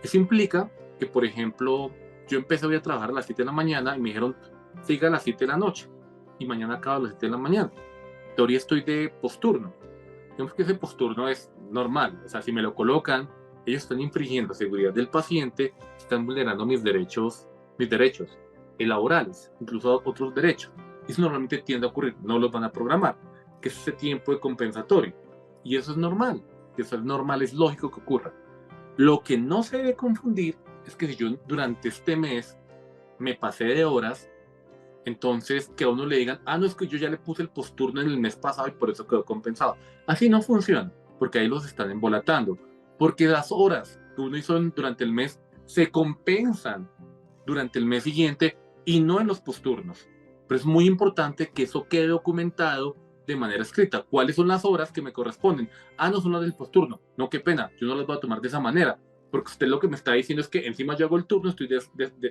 Eso implica que, por ejemplo, yo empecé hoy a trabajar a las 7 de la mañana y me dijeron, siga a las 7 de la noche y mañana acabo a las 7 de la mañana. En teoría estoy de posturno. Digamos que ese posturno es normal, o sea, si me lo colocan, ellos están infringiendo la seguridad del paciente, están vulnerando mis derechos laborales, incluso otros derechos. Eso normalmente tiende a ocurrir, no los van a programar, que es ese tiempo de compensatorio. Y eso es normal, es lógico que ocurra. Lo que no se debe confundir es que si yo durante este mes me pasé de horas, entonces que a uno le digan, no, es que yo ya le puse el posturno en el mes pasado y por eso quedó compensado. Así no funciona, porque ahí los están embolatando. Porque las horas que uno hizo durante el mes se compensan durante el mes siguiente y no en los posturnos. Pero es muy importante que eso quede documentado de manera escrita. ¿Cuáles son las horas que me corresponden? No son las del posturno. No, qué pena, yo no las voy a tomar de esa manera, porque usted lo que me está diciendo es que encima yo hago el turno,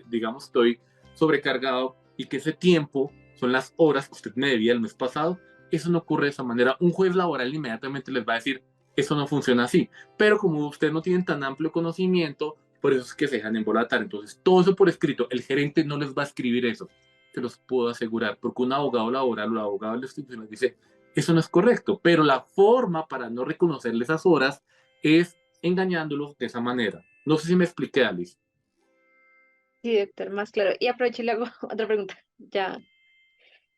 digamos, estoy sobrecargado y que ese tiempo son las horas que usted me debía el mes pasado. Eso no ocurre de esa manera. Un juez laboral inmediatamente les va a decir, eso no funciona así. Pero como ustedes no tienen tan amplio conocimiento, por eso es que se dejan embolatar. Entonces, todo eso por escrito, el gerente no les va a escribir eso. Se los puedo asegurar, porque un abogado laboral o abogado institucional dice, eso no es correcto, pero la forma para no reconocerle esas horas es engañándolos de esa manera. No sé si me expliqué, Alice. Sí, doctor, más claro. Y aprovecho y le hago otra pregunta. Ya.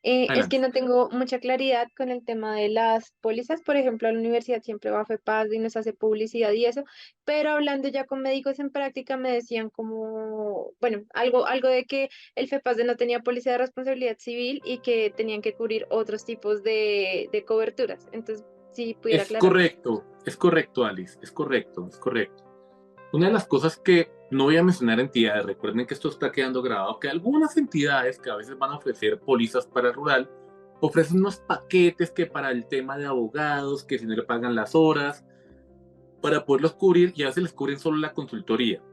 Es que no tengo mucha claridad con el tema de las pólizas. Por ejemplo, la universidad siempre va a FEPAS y nos hace publicidad y eso, pero hablando ya con médicos en práctica me decían como, bueno, algo de que el FEPAS no tenía póliza de responsabilidad civil y que tenían que cubrir otros tipos de coberturas. Entonces, si pudiera aclarar. Es correcto, Alice, es correcto. Una de las cosas que no voy a mencionar entidades, recuerden que esto está quedando grabado, que algunas entidades que a veces van a ofrecer pólizas para el rural, ofrecen unos paquetes que para el tema de abogados, que si no le pagan las horas, para poderlos cubrir, y a veces les cubren solo la consultoría.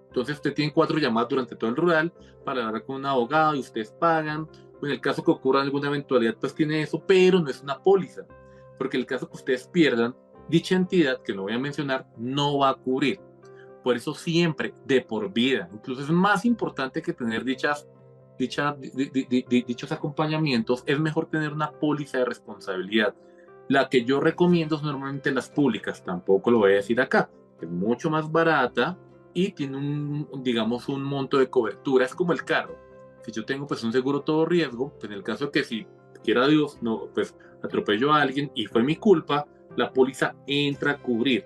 Entonces usted tiene 4 llamadas durante todo el rural para hablar con un abogado y ustedes pagan. En el caso que ocurra alguna eventualidad, pues tiene eso, pero no es una póliza, porque el caso que ustedes pierdan, dicha entidad, que no voy a mencionar, no va a cubrir. Por eso siempre, de por vida, incluso es más importante que tener dichos acompañamientos, es mejor tener una póliza de responsabilidad. La que yo recomiendo es normalmente las públicas, tampoco lo voy a decir acá, es mucho más barata y tiene digamos, un monto de cobertura, es como el carro. Si yo tengo pues un seguro todo riesgo, pues en el caso de que si quiera Dios, no, pues atropello a alguien y fue mi culpa, la póliza entra a cubrir,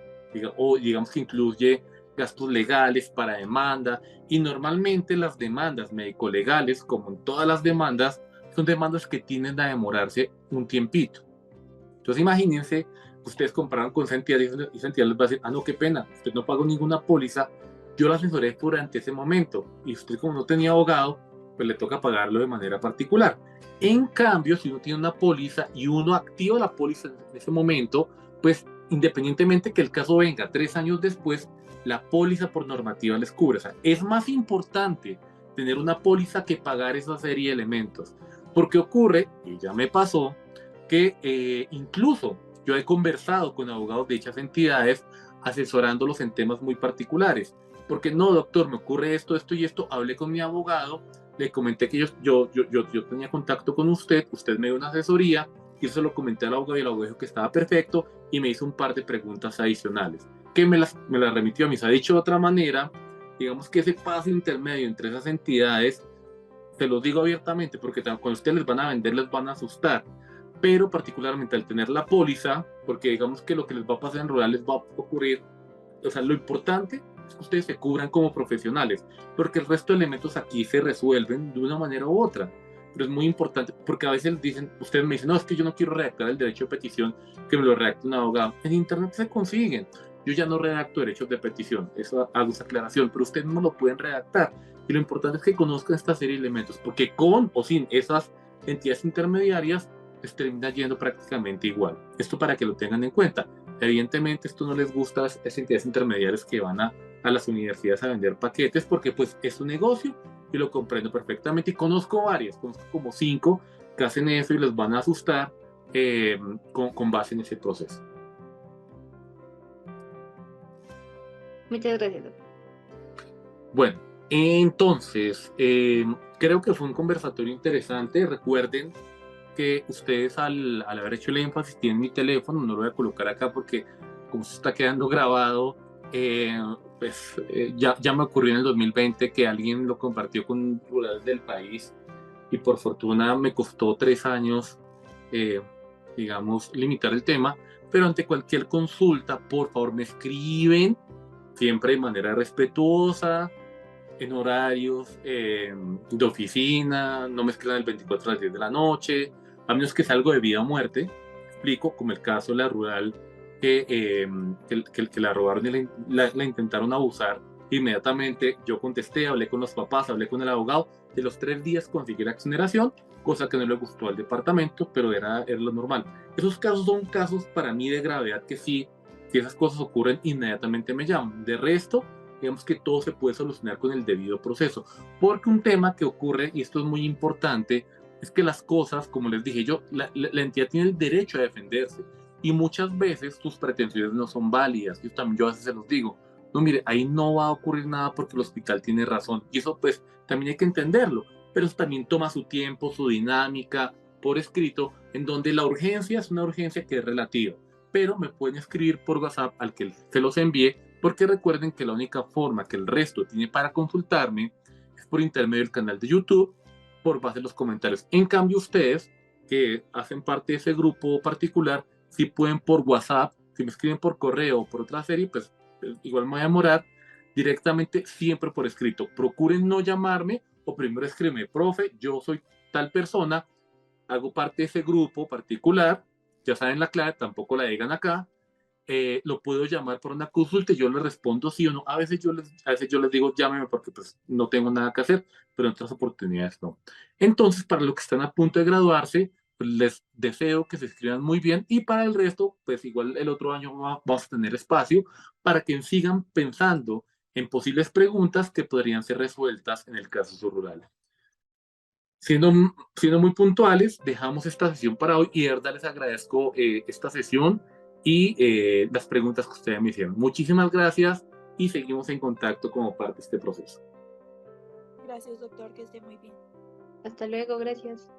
o digamos que incluye gastos legales para demanda, y normalmente las demandas médico-legales, como en todas las demandas, son demandas que tienden a demorarse un tiempito. Entonces imagínense, ustedes compraron con esa entidad y esa entidad les va a decir, no, qué pena, usted no pagó ninguna póliza, yo la asesoré durante ese momento, y usted como no tenía abogado, pues le toca pagarlo de manera particular. En cambio, si uno tiene una póliza y uno activa la póliza en ese momento, pues independientemente que el caso venga 3 años después, la póliza por normativa les cubre. O sea, es más importante tener una póliza que pagar esa serie de elementos. Porque ocurre, y ya me pasó, que incluso yo he conversado con abogados de dichas entidades asesorándolos en temas muy particulares. Porque no, doctor, me ocurre esto, esto y esto. Hablé con mi abogado, le comenté que yo tenía contacto con usted, usted me dio una asesoría, y eso lo comenté al abogado y el abogado dijo que estaba perfecto y me hizo un par de preguntas adicionales, que me las remitió a mí. Se ha dicho de otra manera, digamos que ese paso intermedio entre esas entidades, te lo digo abiertamente, porque cuando ustedes les van a vender, les van a asustar, pero particularmente al tener la póliza, porque digamos que lo que les va a pasar en rural les va a ocurrir, o sea, lo importante es que ustedes se cubran como profesionales, porque el resto de elementos aquí se resuelven de una manera u otra. Pero es muy importante, porque a veces dicen, ustedes me dicen, no, es que yo no quiero redactar el derecho de petición, que me lo redacte un abogado. En internet se consiguen. Yo ya no redacto derechos de petición, eso hago esa aclaración, pero ustedes no lo pueden redactar. Y lo importante es que conozcan esta serie de elementos, porque con o sin esas entidades intermediarias, les termina yendo prácticamente igual. Esto para que lo tengan en cuenta. Evidentemente esto no les gusta a esas entidades intermediarias que van a las universidades a vender paquetes, porque pues es un negocio y lo comprendo perfectamente, y conozco varias, conozco como 5 que hacen eso y les van a asustar con base en ese proceso. Muchas gracias. Bueno, entonces creo que fue un conversatorio interesante. Recuerden que ustedes al haber hecho el énfasis tienen mi teléfono, no lo voy a colocar acá porque como se está quedando grabado, ya me ocurrió en el 2020 que alguien lo compartió con un rural del país y por fortuna me costó 3 años, digamos, limitar el tema, pero ante cualquier consulta, por favor me escriben, siempre de manera respetuosa, en horarios de oficina, no me escriban el 24 a las 10 de la noche, a menos que sea algo de vida o muerte. Explico, como el caso de la rural que la robaron y la intentaron abusar. Inmediatamente yo contesté, hablé con los papás, hablé con el abogado. De los 3 días conseguí la exoneración, cosa que no le gustó al departamento, pero era lo normal. Esos casos son casos para mí de gravedad que sí, si esas cosas ocurren, inmediatamente me llaman. De resto, digamos que todo se puede solucionar con el debido proceso. Porque un tema que ocurre, y esto es muy importante, es que las cosas, como les dije yo, la entidad tiene el derecho a defenderse. Y muchas veces tus pretensiones no son válidas. Yo a veces se los digo, no, mire, ahí no va a ocurrir nada porque el hospital tiene razón. Y eso pues también hay que entenderlo. Pero eso también toma su tiempo, su dinámica, por escrito, en donde la urgencia es una urgencia que es relativa. Pero me pueden escribir por WhatsApp al que se los envíe, porque recuerden que la única forma que el resto tiene para consultarme es por intermedio del canal de YouTube, por base de los comentarios. En cambio, ustedes que hacen parte de ese grupo particular, si pueden por WhatsApp, si me escriben por correo o por otra serie, pues igual me voy a demorar, directamente siempre por escrito. Procuren no llamarme o primero escríbeme, profe, yo soy tal persona, hago parte de ese grupo particular, ya saben la clave, tampoco la digan acá, lo puedo llamar por una consulta y yo les respondo sí o no. A veces yo les digo llámeme porque pues no tengo nada que hacer, pero en otras oportunidades no. Entonces, para los que están a punto de graduarse, pues les deseo que se escriban muy bien, y para el resto, pues igual el otro año vamos a tener espacio para que sigan pensando en posibles preguntas que podrían ser resueltas en el caso rural. Siendo muy puntuales, dejamos esta sesión para hoy y de verdad les agradezco esta sesión y las preguntas que ustedes me hicieron. Muchísimas gracias y seguimos en contacto como parte de este proceso. Gracias, doctor, que esté muy bien. Hasta luego, gracias.